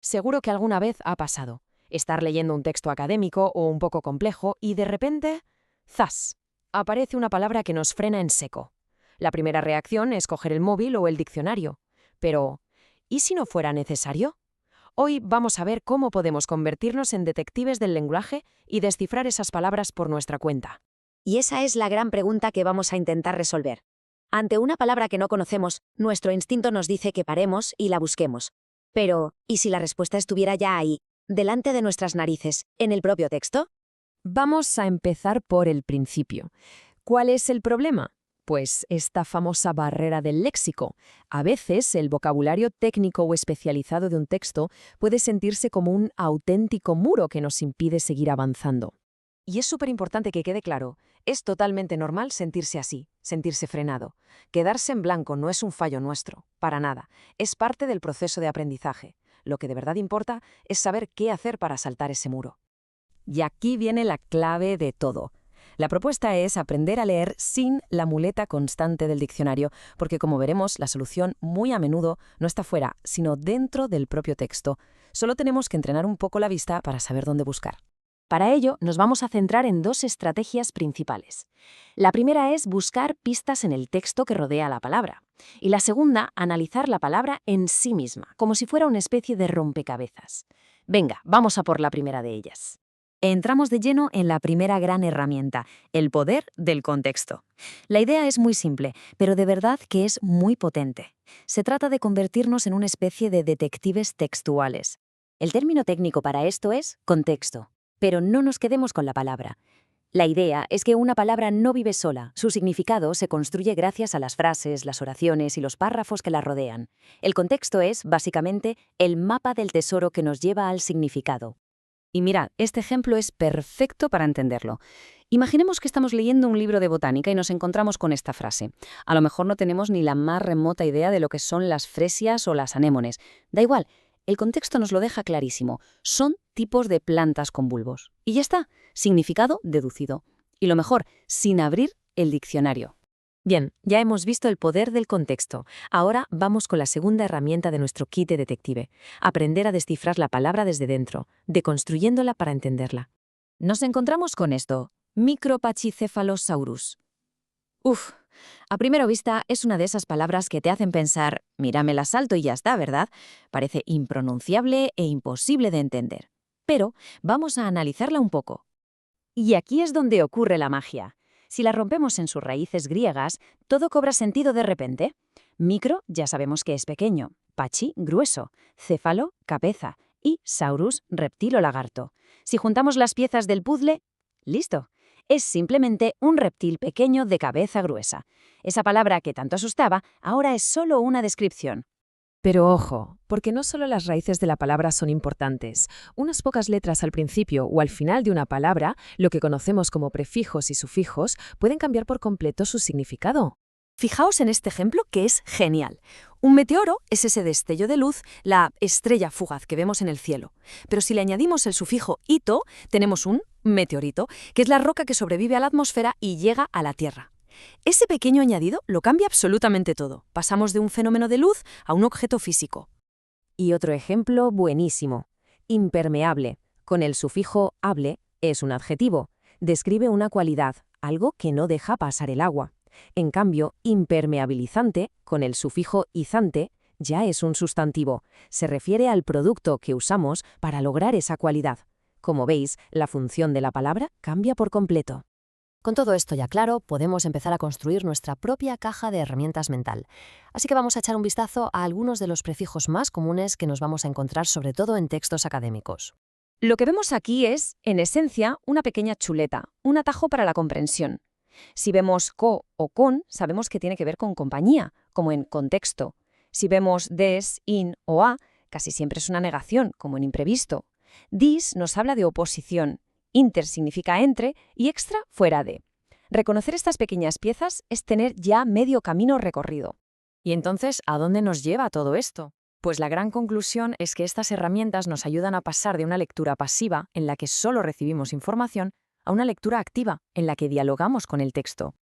Seguro que alguna vez ha pasado. Estar leyendo un texto académico o un poco complejo y de repente, ¡zas!, aparece una palabra que nos frena en seco. La primera reacción es coger el móvil o el diccionario. Pero, ¿y si no fuera necesario? Hoy vamos a ver cómo podemos convertirnos en detectives del lenguaje y descifrar esas palabras por nuestra cuenta. Y esa es la gran pregunta que vamos a intentar resolver. Ante una palabra que no conocemos, nuestro instinto nos dice que paremos y la busquemos. Pero, ¿y si la respuesta estuviera ya ahí, delante de nuestras narices, en el propio texto? Vamos a empezar por el principio. ¿Cuál es el problema? Pues esta famosa barrera del léxico. A veces el vocabulario técnico o especializado de un texto puede sentirse como un auténtico muro que nos impide seguir avanzando. Y es súper importante que quede claro, es totalmente normal sentirse así, sentirse frenado. Quedarse en blanco no es un fallo nuestro, para nada. Es parte del proceso de aprendizaje. Lo que de verdad importa es saber qué hacer para saltar ese muro. Y aquí viene la clave de todo. La propuesta es aprender a leer sin la muleta constante del diccionario, porque como veremos, la solución muy a menudo no está fuera, sino dentro del propio texto. Solo tenemos que entrenar un poco la vista para saber dónde buscar. Para ello, nos vamos a centrar en dos estrategias principales. La primera es buscar pistas en el texto que rodea la palabra. Y la segunda, analizar la palabra en sí misma, como si fuera una especie de rompecabezas. Venga, vamos a por la primera de ellas. Entramos de lleno en la primera gran herramienta, el poder del contexto. La idea es muy simple, pero de verdad que es muy potente. Se trata de convertirnos en una especie de detectives textuales. El término técnico para esto es contexto, pero no nos quedemos con la palabra. La idea es que una palabra no vive sola, su significado se construye gracias a las frases, las oraciones y los párrafos que la rodean. El contexto es, básicamente, el mapa del tesoro que nos lleva al significado. Y mirad, este ejemplo es perfecto para entenderlo. Imaginemos que estamos leyendo un libro de botánica y nos encontramos con esta frase. A lo mejor no tenemos ni la más remota idea de lo que son las fresias o las anémones. Da igual, el contexto nos lo deja clarísimo. Son tipos de plantas con bulbos. Y ya está, significado deducido. Y lo mejor, sin abrir el diccionario. Bien, ya hemos visto el poder del contexto. Ahora vamos con la segunda herramienta de nuestro kit de detective. Aprender a descifrar la palabra desde dentro, deconstruyéndola para entenderla. Nos encontramos con esto, Micropachycephalosaurus. A primera vista es una de esas palabras que te hacen pensar, mira, me la salto y ya está, ¿verdad? Parece impronunciable e imposible de entender. Pero vamos a analizarla un poco. Y aquí es donde ocurre la magia. Si la rompemos en sus raíces griegas, todo cobra sentido de repente. Micro, ya sabemos que es pequeño. Pachi, grueso. Céfalo, cabeza. Y saurus, reptil o lagarto. Si juntamos las piezas del puzzle, ¡listo! Es simplemente un reptil pequeño de cabeza gruesa. Esa palabra que tanto asustaba ahora es solo una descripción. Pero ojo, porque no solo las raíces de la palabra son importantes. Unas pocas letras al principio o al final de una palabra, lo que conocemos como prefijos y sufijos, pueden cambiar por completo su significado. Fijaos en este ejemplo que es genial. Un meteoro es ese destello de luz, la estrella fugaz que vemos en el cielo. Pero si le añadimos el sufijo ito, tenemos un meteorito, que es la roca que sobrevive a la atmósfera y llega a la Tierra. Ese pequeño añadido lo cambia absolutamente todo. Pasamos de un fenómeno de luz a un objeto físico. Y otro ejemplo buenísimo. Impermeable. Con el sufijo able es un adjetivo. Describe una cualidad, algo que no deja pasar el agua. En cambio, impermeabilizante, con el sufijo izante, ya es un sustantivo. Se refiere al producto que usamos para lograr esa cualidad. Como veis, la función de la palabra cambia por completo. Con todo esto ya claro, podemos empezar a construir nuestra propia caja de herramientas mental. Así que vamos a echar un vistazo a algunos de los prefijos más comunes que nos vamos a encontrar sobre todo en textos académicos. Lo que vemos aquí es, en esencia, una pequeña chuleta, un atajo para la comprensión. Si vemos co o con, sabemos que tiene que ver con compañía, como en contexto. Si vemos des, in o a, casi siempre es una negación, como en imprevisto. Dis nos habla de oposición. Inter significa entre y extra fuera de. Reconocer estas pequeñas piezas es tener ya medio camino recorrido. ¿Y entonces a dónde nos lleva todo esto? Pues la gran conclusión es que estas herramientas nos ayudan a pasar de una lectura pasiva, en la que solo recibimos información, a una lectura activa, en la que dialogamos con el texto.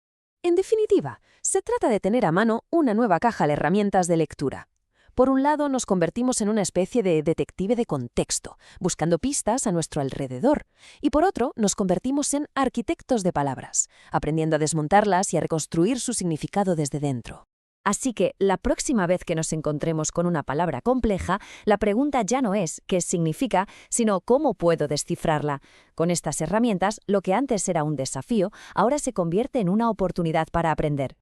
En definitiva, se trata de tener a mano una nueva caja de herramientas de lectura. Por un lado, nos convertimos en una especie de detective de contexto, buscando pistas a nuestro alrededor. Y por otro, nos convertimos en arquitectos de palabras, aprendiendo a desmontarlas y a reconstruir su significado desde dentro. Así que, la próxima vez que nos encontremos con una palabra compleja, la pregunta ya no es qué significa, sino cómo puedo descifrarla. Con estas herramientas, lo que antes era un desafío, ahora se convierte en una oportunidad para aprender.